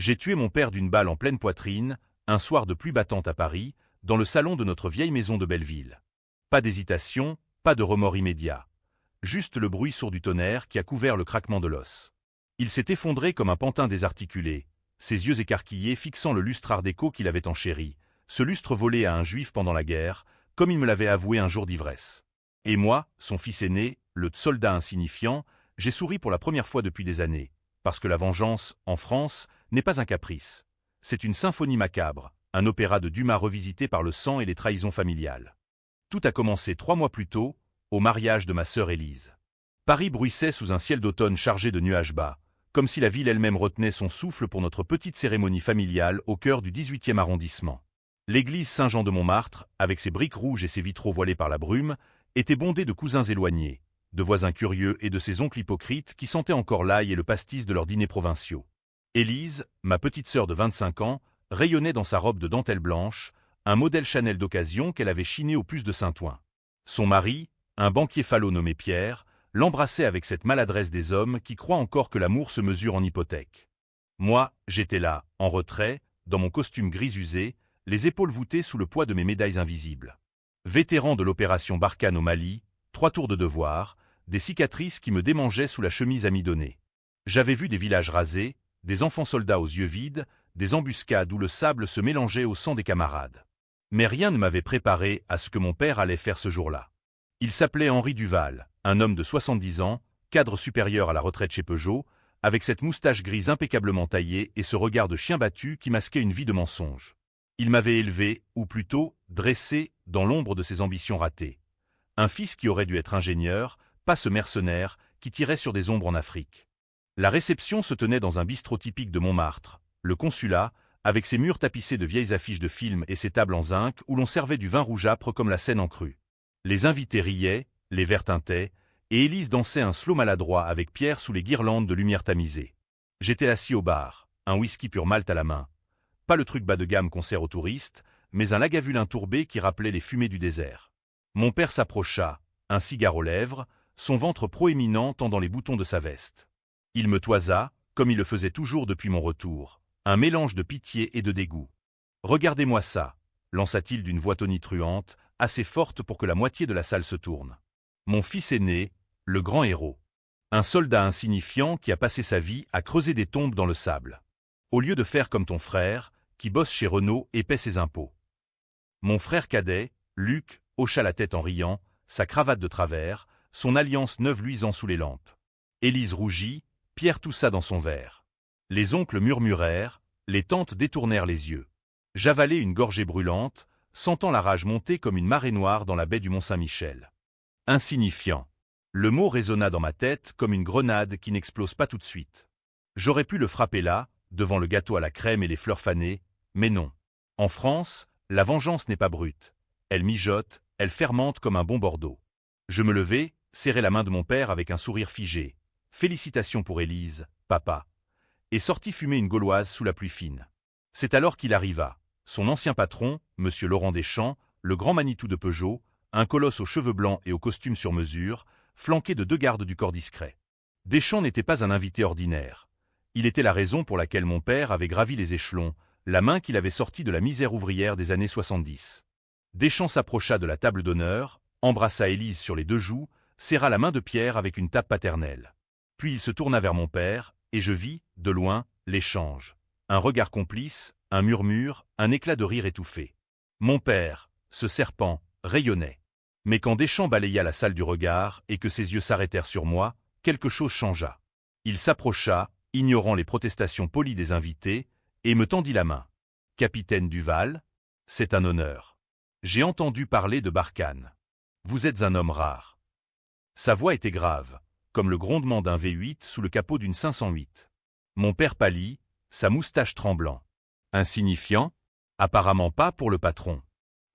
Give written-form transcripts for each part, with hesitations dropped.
J'ai tué mon père d'une balle en pleine poitrine, un soir de pluie battante à Paris, dans le salon de notre vieille maison de Belleville. Pas d'hésitation, pas de remords immédiat. Juste le bruit sourd du tonnerre qui a couvert le craquement de l'os. Il s'est effondré comme un pantin désarticulé, ses yeux écarquillés fixant le lustre art déco qu'il avait enchéri, ce lustre volé à un juif pendant la guerre, comme il me l'avait avoué un jour d'ivresse. Et moi, son fils aîné, le soldat insignifiant, j'ai souri pour la première fois depuis des années, parce que la vengeance, en France, n'est pas un caprice. C'est une symphonie macabre, un opéra de Dumas revisité par le sang et les trahisons familiales. Tout a commencé 3 mois plus tôt, au mariage de ma sœur Élise. Paris bruissait sous un ciel d'automne chargé de nuages bas, comme si la ville elle-même retenait son souffle pour notre petite cérémonie familiale au cœur du 18e arrondissement. L'église Saint-Jean de Montmartre, avec ses briques rouges et ses vitraux voilés par la brume, était bondée de cousins éloignés, de voisins curieux et de ses oncles hypocrites qui sentaient encore l'ail et le pastis de leurs dîners provinciaux. Élise, ma petite sœur de 25 ans, rayonnait dans sa robe de dentelle blanche, un modèle Chanel d'occasion qu'elle avait chiné au puce de Saint-Ouen. Son mari, un banquier falot nommé Pierre, l'embrassait avec cette maladresse des hommes qui croient encore que l'amour se mesure en hypothèque. Moi, j'étais là, en retrait, dans mon costume gris usé, les épaules voûtées sous le poids de mes médailles invisibles. Vétéran de l'opération Barkhane au Mali, 3 tours de devoir, des cicatrices qui me démangeaient sous la chemise amidonnée. J'avais vu des villages rasés, des enfants soldats aux yeux vides, des embuscades où le sable se mélangeait au sang des camarades. Mais rien ne m'avait préparé à ce que mon père allait faire ce jour-là. Il s'appelait Henri Duval, un homme de 70 ans, cadre supérieur à la retraite chez Peugeot, avec cette moustache grise impeccablement taillée et ce regard de chien battu qui masquait une vie de mensonge. Il m'avait élevé, ou plutôt, dressé, dans l'ombre de ses ambitions ratées. Un fils qui aurait dû être ingénieur, pas ce mercenaire, qui tirait sur des ombres en Afrique. La réception se tenait dans un bistrot typique de Montmartre, le consulat, avec ses murs tapissés de vieilles affiches de films et ses tables en zinc où l'on servait du vin rougeâpre comme la Seine en crue. Les invités riaient, les verres tintaient, et Élise dansait un slow maladroit avec Pierre sous les guirlandes de lumière tamisée. J'étais assis au bar, un whisky pur malt à la main. Pas le truc bas de gamme qu'on sert aux touristes, mais un lagavulin tourbé qui rappelait les fumées du désert. Mon père s'approcha, un cigare aux lèvres, son ventre proéminent tendant les boutons de sa veste. Il me toisa, comme il le faisait toujours depuis mon retour, un mélange de pitié et de dégoût. « Regardez-moi ça !» lança-t-il d'une voix tonitruante, assez forte pour que la moitié de la salle se tourne. Mon fils aîné, le grand héros. Un soldat insignifiant qui a passé sa vie à creuser des tombes dans le sable. Au lieu de faire comme ton frère, qui bosse chez Renault et paie ses impôts. Mon frère cadet, Luc, hocha la tête en riant, sa cravate de travers, son alliance neuve luisant sous les lampes. Élise rougit, Pierre toussa dans son verre. Les oncles murmurèrent, les tantes détournèrent les yeux. J'avalai une gorgée brûlante, sentant la rage monter comme une marée noire dans la baie du Mont-Saint-Michel. Insignifiant. Le mot résonna dans ma tête comme une grenade qui n'explose pas tout de suite. J'aurais pu le frapper là, devant le gâteau à la crème et les fleurs fanées, mais non. En France, la vengeance n'est pas brute. Elle mijote, elle fermente comme un bon Bordeaux. Je me levai, serrai la main de mon père avec un sourire figé. Félicitations pour Élise, papa. Et sortis fumer une gauloise sous la pluie fine. C'est alors qu'il arriva. Son ancien patron, monsieur Laurent Deschamps, le grand Manitou de Peugeot, un colosse aux cheveux blancs et au costume sur mesure, flanqué de 2 gardes du corps discret. Deschamps n'était pas un invité ordinaire. Il était la raison pour laquelle mon père avait gravi les échelons, la main qu'il avait sortie de la misère ouvrière des années 70. Deschamps s'approcha de la table d'honneur, embrassa Élise sur les 2 joues, serra la main de Pierre avec une tape paternelle. Puis il se tourna vers mon père, et je vis, de loin, l'échange. Un regard complice, un murmure, un éclat de rire étouffé. Mon père, ce serpent, rayonnait. Mais quand Deschamps balaya la salle du regard et que ses yeux s'arrêtèrent sur moi, quelque chose changea. Il s'approcha, ignorant les protestations polies des invités, et me tendit la main. « Capitaine Duval, c'est un honneur. J'ai entendu parler de Barkhane. Vous êtes un homme rare. » Sa voix était grave, comme le grondement d'un V8 sous le capot d'une 508. Mon père pâlit, sa moustache tremblant. Insignifiant? Apparemment pas pour le patron.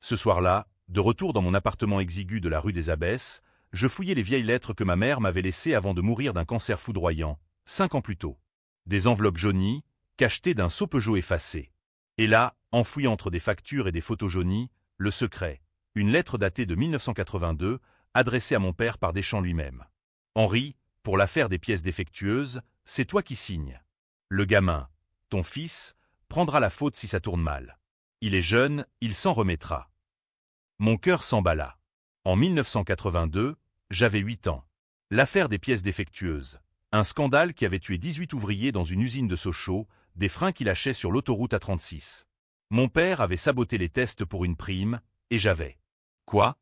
Ce soir-là, de retour dans mon appartement exigu de la rue des Abbesses, je fouillais les vieilles lettres que ma mère m'avait laissées avant de mourir d'un cancer foudroyant, 5 ans plus tôt. Des enveloppes jaunies, cachetées d'un sceau Peugeot effacé. Et là, enfoui entre des factures et des photos jaunies, le secret, une lettre datée de 1982, adressée à mon père par Deschamps lui-même. « Henri, pour l'affaire des pièces défectueuses, c'est toi qui signes. » Le gamin, ton fils, prendra la faute si ça tourne mal. Il est jeune, il s'en remettra. » Mon cœur s'emballa. En 1982, j'avais 8 ans. L'affaire des pièces défectueuses. Un scandale qui avait tué 18 ouvriers dans une usine de Sochaux, des freins qui lâchaient sur l'autoroute A36. Mon père avait saboté les tests pour une prime, et j'avais. Quoi?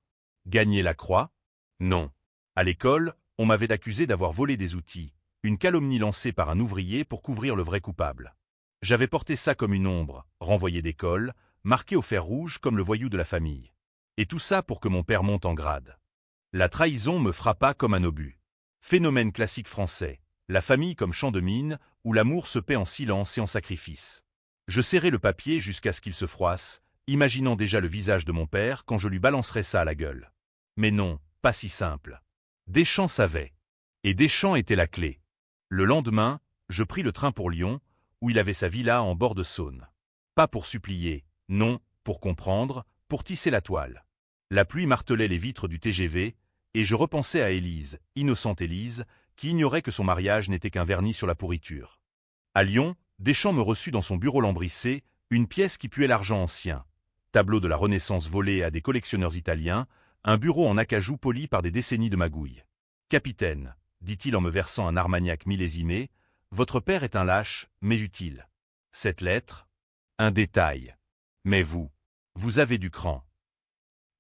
Gagné la croix? Non. À l'école, on m'avait accusé d'avoir volé des outils, une calomnie lancée par un ouvrier pour couvrir le vrai coupable. J'avais porté ça comme une ombre, renvoyé d'école, marqué au fer rouge comme le voyou de la famille. Et tout ça pour que mon père monte en grade. La trahison me frappa comme un obus. Phénomène classique français, la famille comme champ de mine, où l'amour se paie en silence et en sacrifice. Je serrai le papier jusqu'à ce qu'il se froisse, imaginant déjà le visage de mon père quand je lui balancerais ça à la gueule. Mais non, pas si simple. Deschamps savait. Et Deschamps était la clé. Le lendemain, je pris le train pour Lyon, où il avait sa villa en bord de Saône. Pas pour supplier, non, pour comprendre, pour tisser la toile. La pluie martelait les vitres du TGV, et je repensais à Élise, innocente Élise, qui ignorait que son mariage n'était qu'un vernis sur la pourriture. À Lyon, Deschamps me reçut dans son bureau lambrissé, une pièce qui puait l'argent ancien. Tableau de la Renaissance volé à des collectionneurs italiens, un bureau en acajou poli par des décennies de magouilles. « Capitaine, » dit-il en me versant un armagnac millésimé, « votre père est un lâche, mais utile. Cette lettre? Un détail. Mais vous avez du cran. »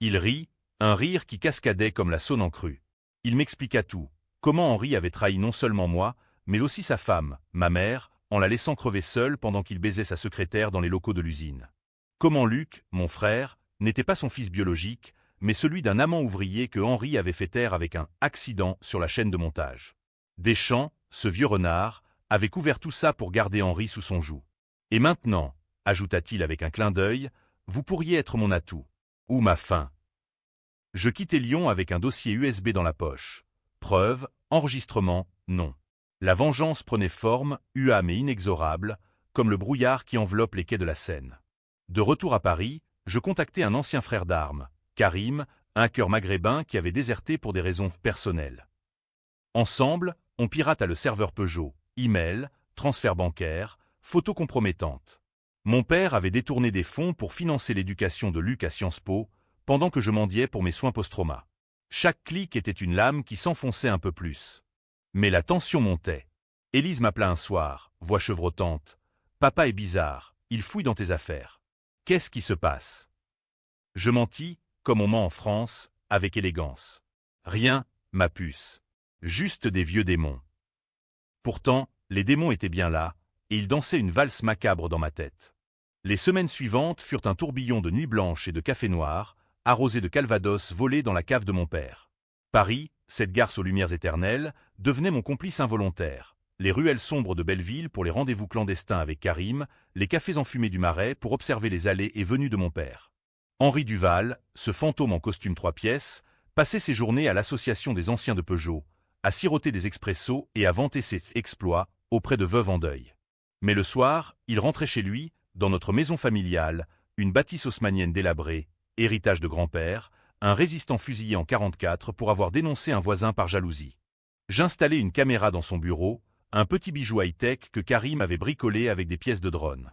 Il rit, un rire qui cascadait comme la Saône en crue. Il m'expliqua tout, comment Henri avait trahi non seulement moi, mais aussi sa femme, ma mère, en la laissant crever seule pendant qu'il baisait sa secrétaire dans les locaux de l'usine. Comment Luc, mon frère, n'était pas son fils biologique, mais celui d'un amant ouvrier que Henri avait fait taire avec un « accident » sur la chaîne de montage. Deschamps, ce vieux renard, avait couvert tout ça pour garder Henri sous son joug. « Et maintenant, » ajouta-t-il avec un clin d'œil, « vous pourriez être mon atout. Ou ma fin. » Je quittai Lyon avec un dossier USB dans la poche. Preuve, enregistrement, non. La vengeance prenait forme, huâme et inexorable, comme le brouillard qui enveloppe les quais de la Seine. De retour à Paris, je contactai un ancien frère d'armes, Karim, un hacker maghrébin qui avait déserté pour des raisons personnelles. Ensemble, on pirata le serveur Peugeot, email, transfert bancaire, photos compromettantes. Mon père avait détourné des fonds pour financer l'éducation de Luc à Sciences Po, pendant que je mendiais pour mes soins post-trauma. Chaque clic était une lame qui s'enfonçait un peu plus. Mais la tension montait. Élise m'appela un soir, voix chevrotante. « Papa est bizarre, il fouille dans tes affaires. Qu'est-ce qui se passe ?» Je mentis, comme on ment en France, avec élégance. « Rien, ma puce. Juste des vieux démons. » Pourtant, les démons étaient bien là, et ils dansaient une valse macabre dans ma tête. Les semaines suivantes furent un tourbillon de nuits blanches et de café noir, arrosé de calvados volé dans la cave de mon père. Paris, cette garce aux lumières éternelles, devenait mon complice involontaire. Les ruelles sombres de Belleville pour les rendez-vous clandestins avec Karim, les cafés enfumés du Marais pour observer les allées et venues de mon père. Henri Duval, ce fantôme en costume 3 pièces, passait ses journées à l'association des anciens de Peugeot, à siroter des expressos et à vanter ses exploits auprès de veuves en deuil. Mais le soir, il rentrait chez lui, dans notre maison familiale, une bâtisse haussmannienne délabrée, héritage de grand-père, un résistant fusillé en 44 pour avoir dénoncé un voisin par jalousie. J'installai une caméra dans son bureau, un petit bijou high-tech que Karim avait bricolé avec des pièces de drone.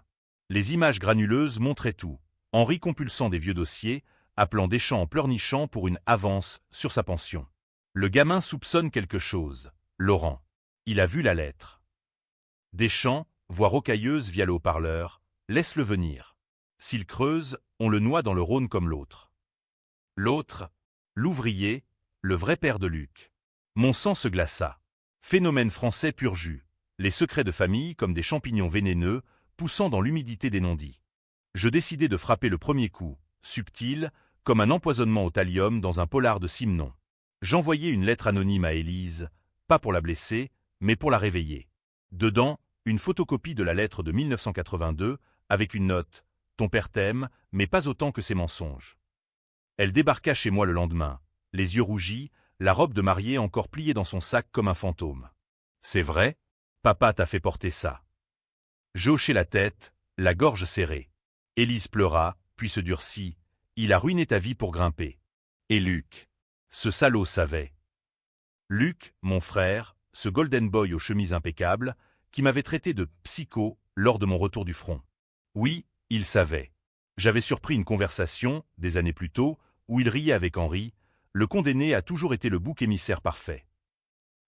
Les images granuleuses montraient tout, Henri compulsant des vieux dossiers, appelant Deschamps en pleurnichant pour une avance sur sa pension. Le gamin soupçonne quelque chose, Laurent. Il a vu la lettre. Deschamps, voix rocailleuse via le haut-parleur, laisse-le venir. S'il creuse, on le noie dans le Rhône comme l'autre. L'autre, l'ouvrier, le vrai père de Luc. Mon sang se glaça. Phénomène français pur jus. Les secrets de famille comme des champignons vénéneux, poussant dans l'humidité des non-dits. Je décidai de frapper le premier coup, subtil, comme un empoisonnement au thallium dans un polar de Simenon. J'envoyai une lettre anonyme à Élise, pas pour la blesser, mais pour la réveiller. Dedans, une photocopie de la lettre de 1982, avec une note « Ton père t'aime, mais pas autant que ses mensonges ». Elle débarqua chez moi le lendemain, les yeux rougis, la robe de mariée encore pliée dans son sac comme un fantôme. « C'est vrai? Papa t'a fait porter ça. » Je hochai la tête, la gorge serrée. Élise pleura, puis se durcit. « Il a ruiné ta vie pour grimper. » Et Luc. Ce salaud savait. Luc, mon frère, ce golden boy aux chemises impeccables, qui m'avait traité de psycho lors de mon retour du front. Oui, il savait. J'avais surpris une conversation, des années plus tôt, où il riait avec Henri. Le condamné a toujours été le bouc émissaire parfait.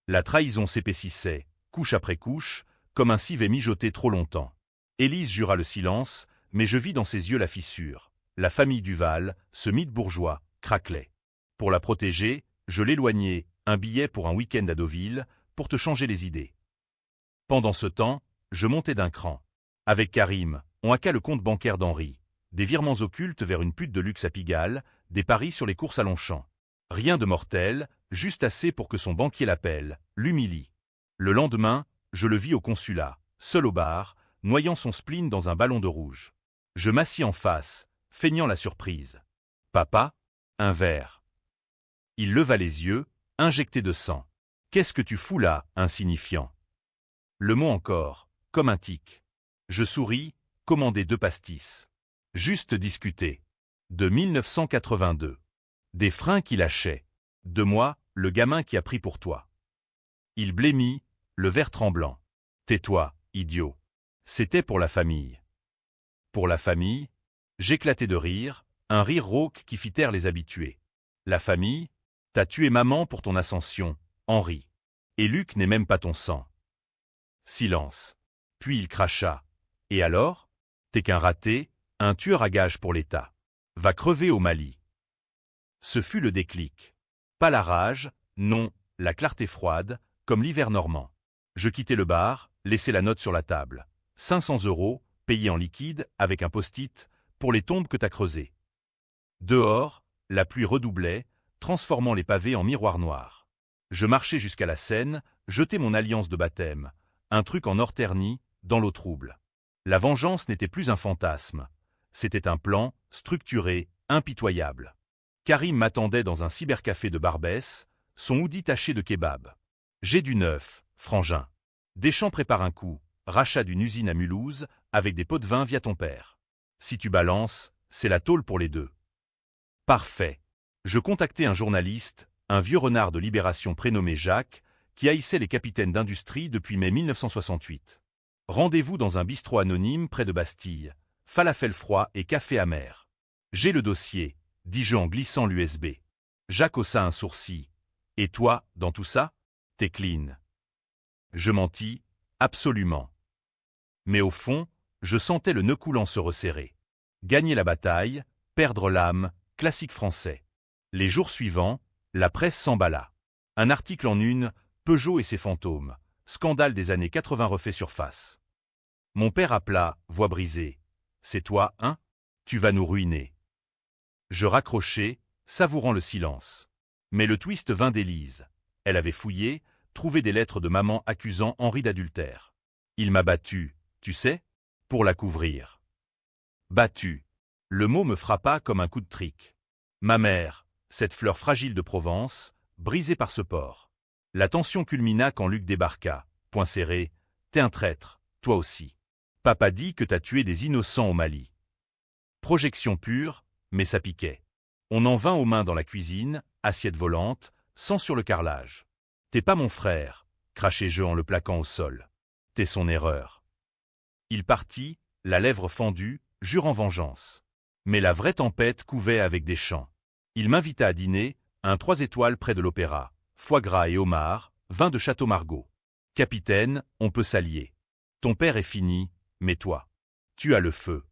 La trahison s'épaississait, couche après couche, comme un civet mijoté trop longtemps. Élise jura le silence, mais je vis dans ses yeux la fissure. La famille Duval, ce mythe bourgeois, craquelait. Pour la protéger, je l'éloignais, un billet pour un week-end à Deauville, pour te changer les idées. Pendant ce temps, je montais d'un cran. Avec Karim, on hacka le compte bancaire d'Henri. Des virements occultes vers une pute de luxe à Pigalle, des paris sur les courses à Longchamp. Rien de mortel, juste assez pour que son banquier l'appelle, l'humilie. Le lendemain, je le vis au consulat, seul au bar, noyant son spleen dans un ballon de rouge. Je m'assis en face, feignant la surprise. « Papa, un verre. » Il leva les yeux, injecté de sang. « Qu'est-ce que tu fous là, insignifiant ?» Le mot encore, comme un tic. Je souris, commandai 2 pastis. Juste discuter. De 1982. Des freins qui lâchaient. De moi, le gamin qui a pris pour toi. Il blêmit, le verre tremblant. Tais-toi, idiot. C'était pour la famille. Pour la famille, j'éclatai de rire, un rire rauque qui fit taire les habitués. La famille, t'as tué maman pour ton ascension, Henri. Et Luc n'est même pas ton sang. Silence. Puis il cracha. Et alors? T'es qu'un raté, un tueur à gages pour l'État. Va crever au Mali. Ce fut le déclic. Pas la rage, non, la clarté froide, comme l'hiver normand. Je quittai le bar, laissai la note sur la table. 500 €, payés en liquide, avec un post-it, pour les tombes que t'as creusées. Dehors, la pluie redoublait, transformant les pavés en miroirs noirs. Je marchai jusqu'à la Seine, jetai mon alliance de baptême, un truc en or terni, dans l'eau trouble. La vengeance n'était plus un fantasme. C'était un plan, structuré, impitoyable. Karim m'attendait dans un cybercafé de Barbès, son hoodie taché de kebab. J'ai du neuf, frangin. Deschamps prépare un coup, rachat d'une usine à Mulhouse, avec des pots de vin via ton père. Si tu balances, c'est la tôle pour les deux. Parfait. Je contactai un journaliste, un vieux renard de Libération prénommé Jacques, qui haïssait les capitaines d'industrie depuis mai 1968. Rendez-vous dans un bistrot anonyme près de Bastille, falafel froid et café amer. J'ai le dossier, dis-je en glissant l'USB. Jacques haussa un sourcil. Et toi, dans tout ça? T'es clean. Je mentis, absolument. Mais au fond, je sentais le nœud coulant se resserrer. Gagner la bataille, perdre l'âme, classique français. Les jours suivants, la presse s'emballa. Un article en une, Peugeot et ses fantômes. Scandale des années 80 refait surface. Mon père appela, voix brisée. C'est toi, hein? Tu vas nous ruiner. Je raccrochai, savourant le silence. Mais le twist vint d'Élise. Elle avait fouillé, trouvé des lettres de maman accusant Henri d'adultère. Il m'a battu, tu sais, pour la couvrir. Battu. Le mot me frappa comme un coup de trick. Ma mère, cette fleur fragile de Provence, brisée par ce port. La tension culmina quand Luc débarqua, poing serré. T'es un traître, toi aussi. Papa dit que t'as tué des innocents au Mali. Projection pure, mais ça piquait. On en vint aux mains dans la cuisine, assiette volante, sang sur le carrelage. T'es pas mon frère, crachai-je en le plaquant au sol. T'es son erreur. Il partit, la lèvre fendue, jurant vengeance. Mais la vraie tempête couvait avec des chants. Il m'invita à dîner, un 3 étoiles près de l'opéra, foie gras et homard, vin de Château Margaux. Capitaine, on peut s'allier. Ton père est fini, mais toi, tu as le feu.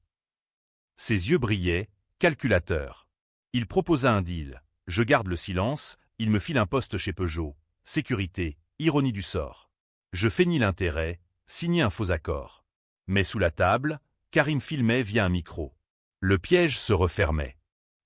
Ses yeux brillaient, calculateur. Il proposa un deal. Je garde le silence, il me file un poste chez Peugeot. Sécurité, ironie du sort. Je feignis l'intérêt, signai un faux accord. Mais sous la table, Karim filmait via un micro. Le piège se refermait.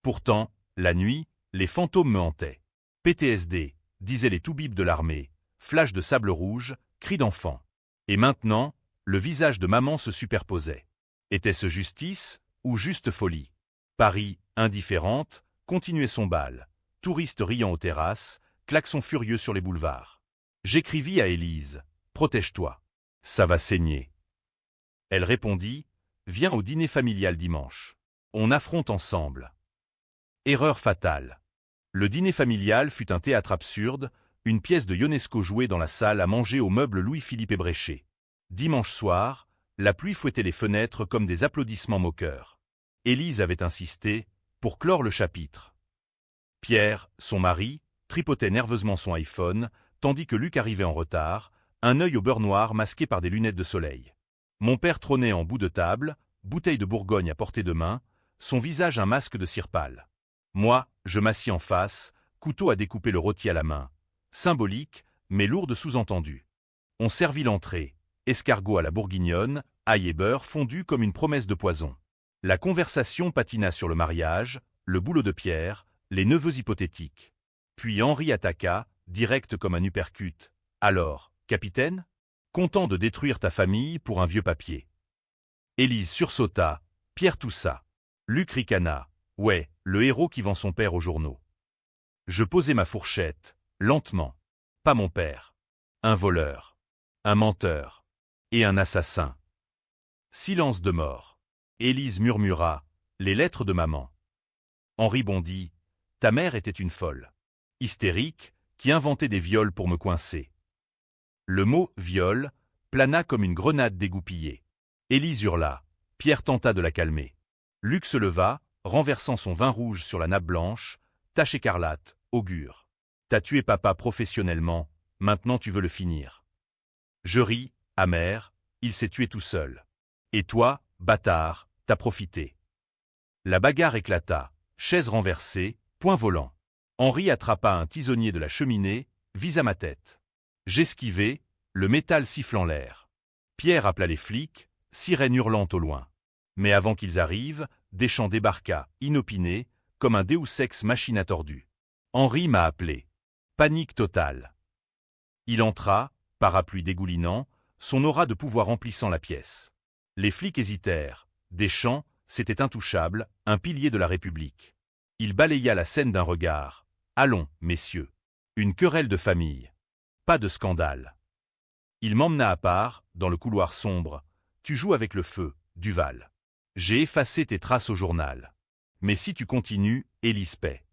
Pourtant, la nuit, les fantômes me hantaient. PTSD, disaient les toubibs de l'armée, flash de sable rouge, cris d'enfant. Et maintenant, le visage de maman se superposait. Était-ce justice ou juste folie? Paris, indifférente, continuait son bal. Touristes riant aux terrasses, klaxons furieux sur les boulevards. J'écrivis à Élise, « Protège-toi, ça va saigner. » Elle répondit, « Viens au dîner familial dimanche. On affronte ensemble. » Erreur fatale. Le dîner familial fut un théâtre absurde, une pièce de Ionesco jouée dans la salle à manger aux meubles Louis-Philippe ébréchés. Dimanche soir, La pluie fouettait les fenêtres comme des applaudissements moqueurs. Élise avait insisté pour clore le chapitre. Pierre, son mari, tripotait nerveusement son iPhone, tandis que Luc arrivait en retard, un œil au beurre noir masqué par des lunettes de soleil. Mon père trônait en bout de table, bouteille de Bourgogne à portée de main, son visage un masque de cire pâle. Moi, je m'assis en face, couteau à découper le rôti à la main. Symbolique, mais lourd de sous-entendus. On servit l'entrée, escargot à la bourguignonne, ail et beurre fondus comme une promesse de poison. La conversation patina sur le mariage, le boulot de Pierre, les neveux hypothétiques. Puis Henri attaqua, direct comme un uppercut. « Alors, capitaine ? Content de détruire ta famille pour un vieux papier. » Élise sursauta, Pierre toussa. Luc ricana. « Ouais, le héros qui vend son père aux journaux. » Je posai ma fourchette, lentement. Pas mon père. Un voleur. Un menteur. Et un assassin. Silence de mort. Élise murmura, « Les lettres de maman. » Henri bondit, « Ta mère était une folle. Hystérique, qui inventait des viols pour me coincer. » Le mot « viol » plana comme une grenade dégoupillée. Élise hurla. Pierre tenta de la calmer. Luc se leva, renversant son vin rouge sur la nappe blanche, tache écarlate, augure. T'as tué papa professionnellement, maintenant tu veux le finir. Je ris, amer, il s'est tué tout seul. Et toi, bâtard, t'as profité. La bagarre éclata, chaise renversée, poing volant. Henri attrapa un tisonnier de la cheminée, visa ma tête. J'esquivai, le métal sifflant l'air. Pierre appela les flics, sirène hurlante au loin. Mais avant qu'ils arrivent, Deschamps débarqua, inopiné, comme un Deus ex machina tordu. Henri m'a appelé. Panique totale. Il entra, parapluie dégoulinant, son aura de pouvoir emplissant la pièce. Les flics hésitèrent. Deschamps, c'était intouchable, un pilier de la République. Il balaya la scène d'un regard. Allons, messieurs. Une querelle de famille. Pas de scandale. Il m'emmena à part, dans le couloir sombre. Tu joues avec le feu, Duval. J'ai effacé tes traces au journal. Mais si tu continues, Élise paie.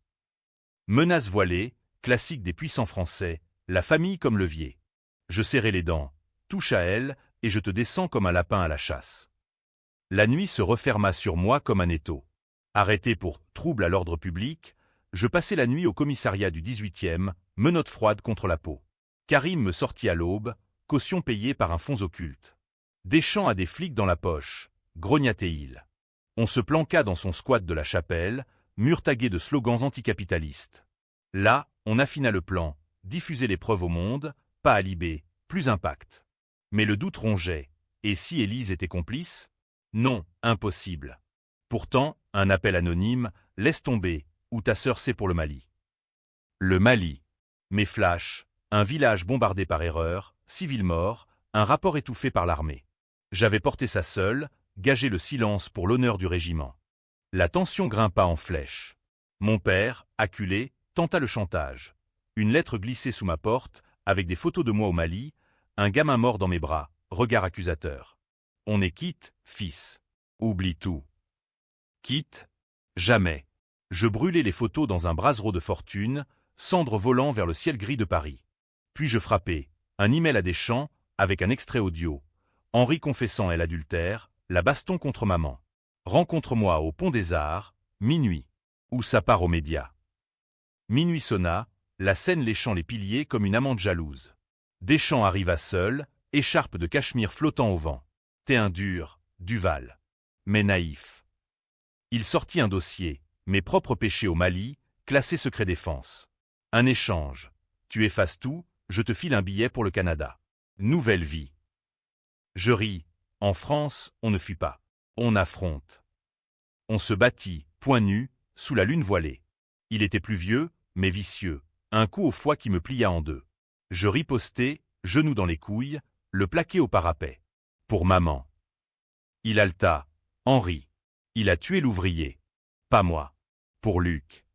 Menace voilée, classique des puissants français, la famille comme levier. Je serrai les dents, touche à elle, et je te descends comme un lapin à la chasse. La nuit se referma sur moi comme un étau. Arrêté pour trouble à l'ordre public, je passai la nuit au commissariat du 18e, menottes froides contre la peau. Karim me sortit à l'aube, caution payée par un fonds occulte. Deschamps a des flics dans la poche, grognatait-il. On se planqua dans son squat de la chapelle, mur tagué de slogans anticapitalistes. Là, on affina le plan, diffuser les preuves au monde, pas à Libé, plus impact. Mais le doute rongeait, et si Élise était complice ? Non, impossible. Pourtant, un appel anonyme, laisse tomber, ou ta sœur c'est pour le Mali. Le Mali. Mes flashs, un village bombardé par erreur, civils morts, un rapport étouffé par l'armée. J'avais porté ça seul, gagé le silence pour l'honneur du régiment. La tension grimpa en flèche. Mon père, acculé, tenta le chantage. Une lettre glissée sous ma porte, avec des photos de moi au Mali, un gamin mort dans mes bras, regard accusateur. On est quitte, fils. Oublie tout. Quitte ? Jamais. Je brûlai les photos dans un brasero de fortune, cendres volant vers le ciel gris de Paris. Puis je frappai, un email à Deschamps, avec un extrait audio. Henri confessant et l'adultère, la baston contre maman. Rencontre-moi au Pont des Arts, minuit. Ou ça part aux médias. Minuit sonna, la scène léchant les piliers comme une amante jalouse. Deschamps arriva seul, écharpe de cachemire flottant au vent. T'es un dur, Duval. Mais naïf. Il sortit un dossier, mes propres péchés au Mali, classé secret défense. Un échange. Tu effaces tout, je te file un billet pour le Canada. Nouvelle vie. Je ris. En France, on ne fuit pas. On affronte. On se battit, poings nus, sous la lune voilée. Il était plus vieux, mais vicieux. Un coup au foie qui me plia en deux. Je ripostai, genoux dans les couilles, le plaquai au parapet. Pour maman. Il haleta. Henri. Il a tué l'ouvrier. Pas moi. Pour Luc.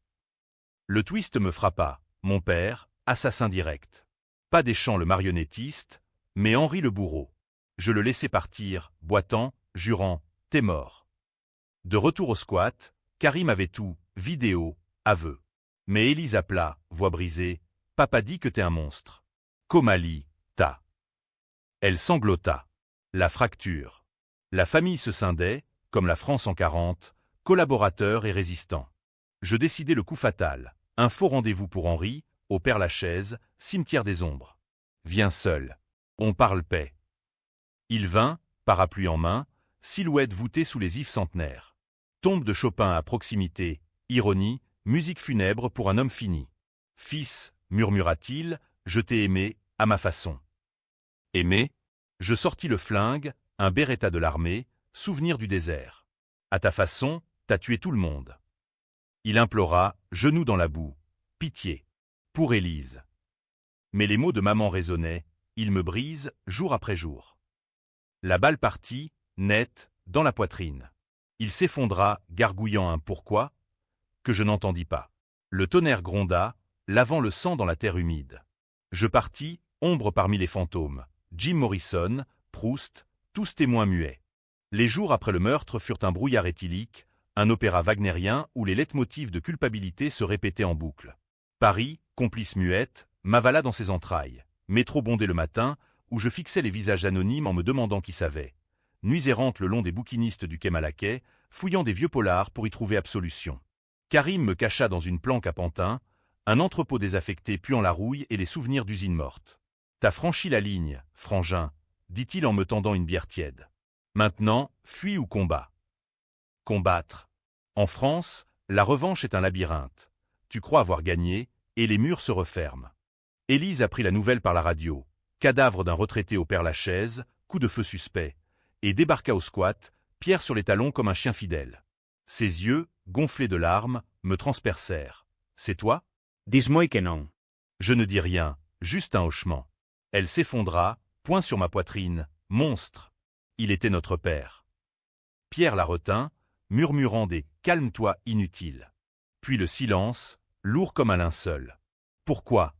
Le twist me frappa. Mon père, assassin direct. Pas Deschamps le marionnettiste, mais Henri le bourreau. Je le laissai partir, boitant, jurant, t'es mort. De retour au squat, Karim avait tout, vidéo, aveu. Mais Élise appela, voix brisée, papa dit que t'es un monstre. Comali, t'as. Elle sanglota. La fracture. La famille se scindait, comme la France en 40, collaborateurs et résistants. Je décidai le coup fatal. Un faux rendez-vous pour Henri, au Père-Lachaise, cimetière des ombres. Viens seul. On parle paix. Il vint, parapluie en main, silhouette voûtée sous les ifs centenaires. Tombe de Chopin à proximité, ironie, musique funèbre pour un homme fini. Fils, murmura-t-il, je t'ai aimé, à ma façon. Aimé? Je sortis le flingue, un Beretta de l'armée, souvenir du désert. À ta façon, t'as tué tout le monde. Il implora, genoux dans la boue. Pitié. Pour Élise. Mais les mots de maman résonnaient, ils me brisent, jour après jour. La balle partit, nette, dans la poitrine. Il s'effondra, gargouillant un pourquoi, que je n'entendis pas. Le tonnerre gronda, lavant le sang dans la terre humide. Je partis, ombre parmi les fantômes. Jim Morrison, Proust, tous témoins muets. Les jours après le meurtre furent un brouillard éthylique, un opéra wagnérien où les leitmotifs de culpabilité se répétaient en boucle. Paris, complice muette, m'avala dans ses entrailles. Métro bondé le matin, où je fixais les visages anonymes en me demandant qui savait. Nuits errantes le long des bouquinistes du quai Malaquais, fouillant des vieux polars pour y trouver absolution. Karim me cacha dans une planque à Pantin, un entrepôt désaffecté puant la rouille et les souvenirs d'usines mortes. T'as franchi la ligne, frangin, dit-il en me tendant une bière tiède. Maintenant, fuis ou combat. Combattre. En France, la revanche est un labyrinthe. Tu crois avoir gagné, et les murs se referment. Élise apprit la nouvelle par la radio. Cadavre d'un retraité au Père-Lachaise, coup de feu suspect, et débarqua au squat, pierre sur les talons comme un chien fidèle. Ses yeux, gonflés de larmes, me transpercèrent. C'est toi? Dis-moi que non. Je ne dis rien, juste un hochement. Elle s'effondra, poing sur ma poitrine. Monstre! Il était notre père. Pierre la retint, murmurant des « calme-toi, inutile ». Puis le silence, lourd comme un linceul. Pourquoi?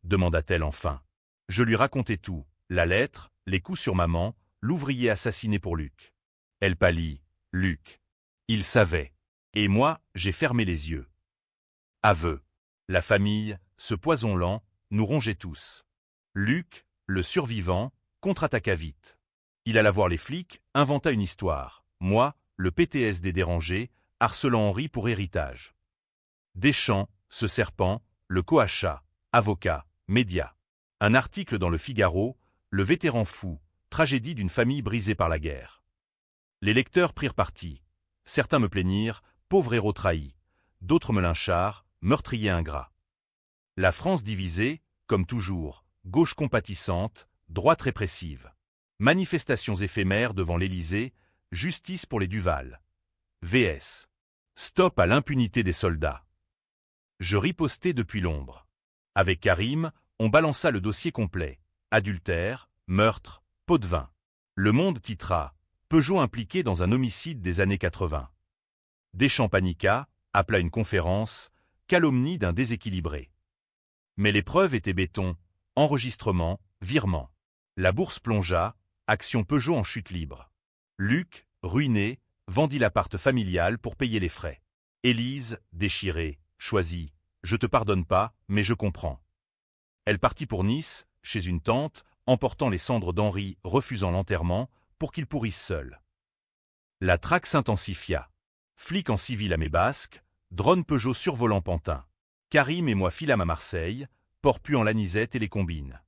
Demanda-t-elle enfin. Je lui racontai tout, la lettre, les coups sur maman, l'ouvrier assassiné pour Luc. Elle pâlit. Luc. Il savait. Et moi, j'ai fermé les yeux. Aveu. La famille, ce poison lent, nous rongeait tous. Luc, le survivant, contre-attaqua vite. Il alla voir les flics, inventa une histoire. Moi, le PTSD dérangé, harcelant Henri pour héritage. Deschamps, ce serpent, le coachat, avocat, média. Un article dans le Figaro, le vétéran fou, tragédie d'une famille brisée par la guerre. Les lecteurs prirent parti. Certains me plaignirent, pauvre héros trahi. D'autres me lyncharent, meurtrier ingrat. La France divisée, comme toujours, gauche compatissante, droite répressive. Manifestations éphémères devant l'Élysée, justice pour les Duval. VS. Stop à l'impunité des soldats. Je ripostai depuis l'ombre. Avec Karim, on balança le dossier complet. Adultère, meurtre, pot de vin. Le Monde titra « Peugeot impliqué dans un homicide des années 80 ». Deschamps paniqua, appela une conférence, calomnie d'un déséquilibré. Mais les preuves étaient béton, enregistrement, virement. La bourse plongea, action Peugeot en chute libre. Luc, ruiné, vendit l'appart familial pour payer les frais. Élise, déchirée, choisie. Je te pardonne pas, mais je comprends. Elle partit pour Nice, chez une tante, emportant les cendres d'Henri, refusant l'enterrement, pour qu'il pourrisse seul. La traque s'intensifia. Flic en civil à mes basques, drone Peugeot survolant Pantin. Karim et moi filâmes à Marseille, port puant l'anisette et les combines.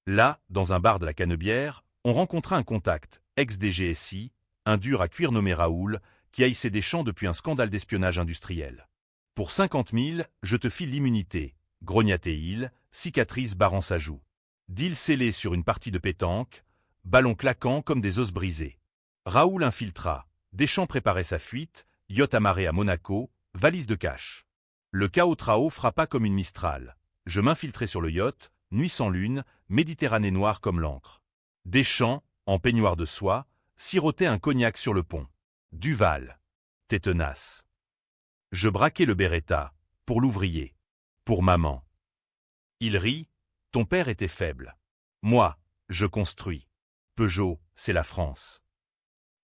Là, dans un bar de la Canebière, on rencontra un contact, ex-DGSI, un dur à cuire nommé Raoul, qui haïssait Deschamps depuis un scandale d'espionnage industriel. Pour 50 000, je te file l'immunité, grognatait-il, cicatrice barrant sa joue. Deal scellé sur une partie de pétanque, ballon claquant comme des os brisés. Raoul infiltra, Deschamps préparait sa fuite, yacht amarré à Monaco, valise de cash. Le chaos trao frappa comme une Mistral. Je m'infiltrai sur le yacht, nuit sans lune, Méditerranée noire comme l'encre. Deschamps, en peignoir de soie, sirotait un cognac sur le pont. Duval. T'es tenace. Je braquai le Beretta, pour l'ouvrier. Pour maman. Il rit, ton père était faible. Moi, je construis. Peugeot, c'est la France.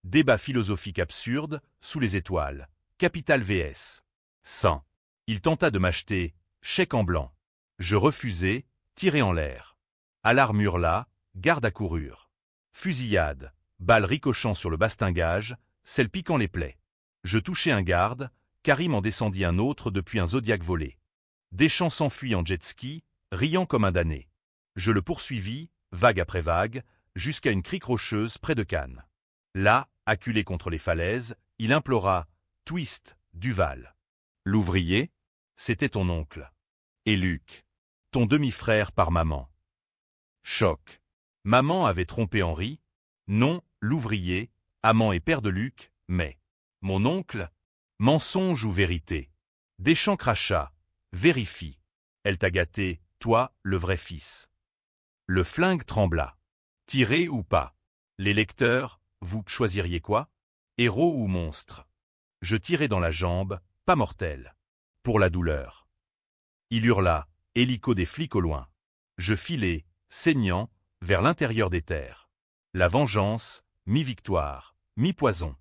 Débat philosophique absurde, sous les étoiles. Capital vs. 100. Il tenta de m'acheter, chèque en blanc. Je refusai, tiré en l'air. Alarme hurla, garde accoururent. Fusillade, balles ricochant sur le bastingage, celles piquant les plaies. Je touchai un garde, Karim en descendit un autre depuis un Zodiac volé. Deschamps s'enfuit en jet-ski, riant comme un damné. Je le poursuivis, vague après vague, jusqu'à une crique rocheuse près de Cannes. Là, acculé contre les falaises, il implora « Twist, Duval ». L'ouvrier, c'était ton oncle. Et Luc, ton demi-frère par maman. Choc. Maman avait trompé Henri. Non, l'ouvrier, amant et père de Luc, mais mon oncle, mensonge ou vérité? Deschamps cracha. Vérifie. Elle t'a gâté, toi, le vrai fils. Le flingue trembla. Tirer ou pas? Les lecteurs, vous choisiriez quoi? Héros ou monstre? Je tirai dans la jambe, pas mortel. Pour la douleur. Il hurla, hélico des flics au loin. Je filai, saignant, vers l'intérieur des terres. La vengeance, mi-victoire, mi-poison.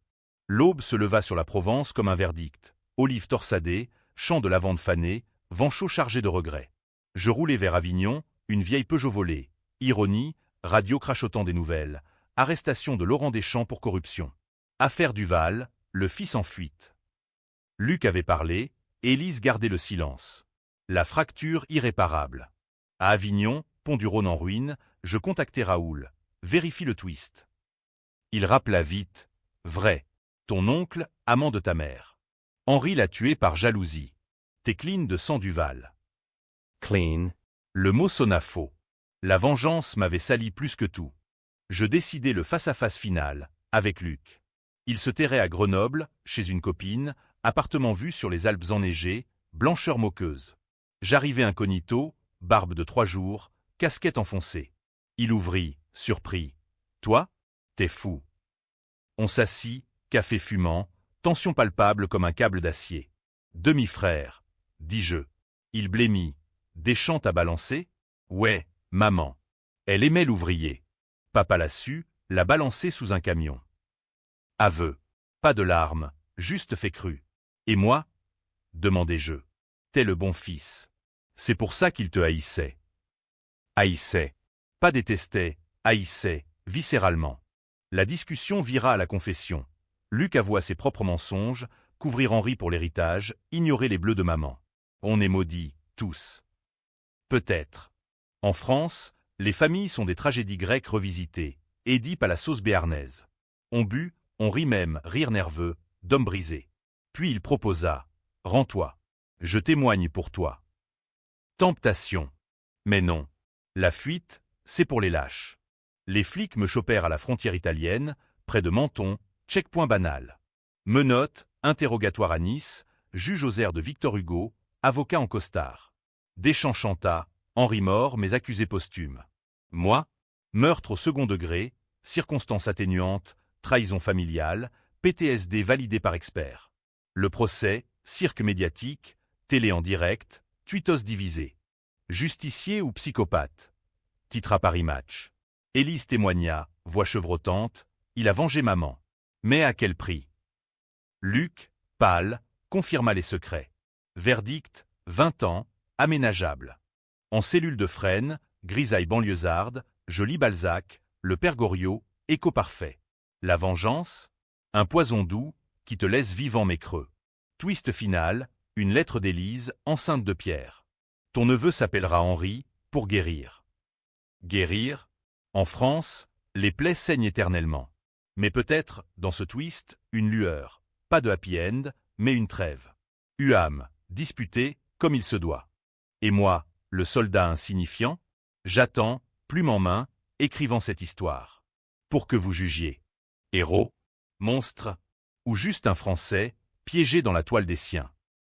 L'aube se leva sur la Provence comme un verdict. Olives torsadées, champs de lavande fanée, vent chaud chargé de regrets. Je roulai vers Avignon, une vieille Peugeot volée. Ironie, radio crachotant des nouvelles. Arrestation de Laurent Deschamps pour corruption. Affaire Duval, le fils en fuite. Luc avait parlé, Élise gardait le silence. La fracture irréparable. À Avignon, pont du Rhône en ruine, je contactai Raoul. Vérifie le twist. Il rappela vite. Vrai. Ton oncle, amant de ta mère. Henri l'a tué par jalousie. T'es clean de sang Duval. Clean. Le mot sonna faux. La vengeance m'avait sali plus que tout. Je décidai le face-à-face final, avec Luc. Il se terrait à Grenoble, chez une copine, appartement vu sur les Alpes enneigées, blancheur moqueuse. J'arrivai incognito, barbe de 3 jours, casquette enfoncée. Il ouvrit, surpris. Toi? T'es fou. On s'assit, café fumant, tension palpable comme un câble d'acier. Demi-frère, dis-je. Il blêmit. Deschamps t'a balancé? Ouais, maman. Elle aimait l'ouvrier. Papa l'a su, l'a balancé sous un camion. Aveu. Pas de larmes, juste fait cru. Et moi? Demandai-je. T'es le bon fils. C'est pour ça qu'il te haïssait. Haïssait. Pas détestait, haïssait, viscéralement. La discussion vira à la confession. Luc avoua ses propres mensonges, couvrir Henri pour l'héritage, ignorer les bleus de maman. On est maudits, tous. Peut-être. En France, les familles sont des tragédies grecques revisitées, Édipe à la sauce béarnaise. On but, on rit même, rire nerveux, d'homme brisé. Puis il proposa. Rends-toi. Je témoigne pour toi. Temptation. Mais non. La fuite, c'est pour les lâches. Les flics me chopèrent à la frontière italienne, près de Menton, checkpoint banal. Menottes, interrogatoire à Nice, juge aux airs de Victor Hugo, avocat en costard. Deschamps chanta, Henri mort mais accusé posthume. Moi, meurtre au second degré, circonstances atténuantes, trahison familiale, PTSD validé par expert. Le procès, cirque médiatique, télé en direct, tweetos divisé. Justicier ou psychopathe? Titre à Paris Match. Élise témoigna, voix chevrotante, il a vengé maman. Mais à quel prix? Luc, pâle, confirma les secrets. Verdict, 20 ans, aménageable. En cellule de Fresnes, grisaille banlieusarde, je lis Balzac, le père Goriot, écho parfait. La vengeance? Un poison doux, qui te laisse vivant mais creux. Twist final, une lettre d'Élise, enceinte de Pierre. Ton neveu s'appellera Henri, pour guérir. Guérir? En France, les plaies saignent éternellement. Mais peut-être, dans ce twist, une lueur. Pas de happy end, mais une trêve. Huam, disputé, comme il se doit. Et moi, le soldat insignifiant, j'attends, plume en main, écrivant cette histoire. Pour que vous jugiez. Héros? Monstre? Ou juste un Français, piégé dans la toile des siens?